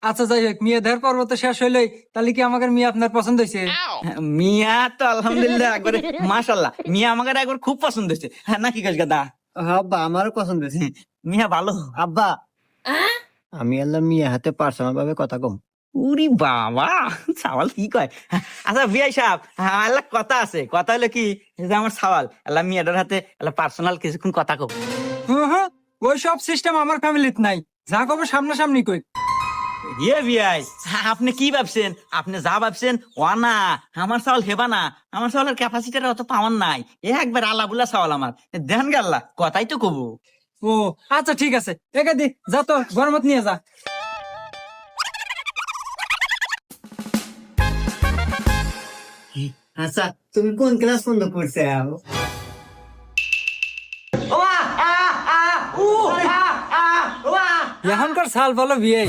আচ্ছা যাই হোক, মেয়ে দেওয়ার পর্ব তো শেষ হইলই, তাহলে কি আমাকে মেয়ে আপনার পছন্দ হয়েছে? মিয়া তো আলহামদুলিল্লাহ একবারে মাশাল্লাহ, মিয়া আমাকে একবার খুব পছন্দ হয়েছে। হ্যাঁ নাকি কাজ গাদা? আব্বা আমারও পছন্দ হয়েছে। মিয়া ভালো। আব্বা আমি আল্লাহ মিয়া হাতে পার্সোনাল ভাবে কথা কম। উরি বাবা, সাওয়াল কি কয়? আচ্ছা বিআই সাহেব, আল্লাহ কথা আছে, কথা হলো কি এই যে আমার সাওয়াল আল্লাহ মিয়াটার হাতে আল্লাহ পার্সোনাল কিছুক্ষণ কথা কব। হ্যাঁ হ্যাঁ, ওই সব সিস্টেম আমার ফ্যামিলিতে নাই, যা কবে সামনাসামনি কই। ইয়ে বিআই, আপনি কি ভাবছেন? আপনি যা ভাবছেন ও না, আমার চাওয়াল হেবা না, আমার চাওয়ালের ক্যাপাসিটিটা অত পাওয়ার নাই। একবার আল্লাহ বুল্লা চাওয়াল আমার, দেন গাল্লা কথাই তো কব। ও আচ্ছা ঠিক আছে, একে দি যা, তো গরমত নিয়ে যা। আচ্ছা তুমি কোন ক্লাস পর্যন্ত পড়ছে? এখনকার সাল বলো বিয়ে।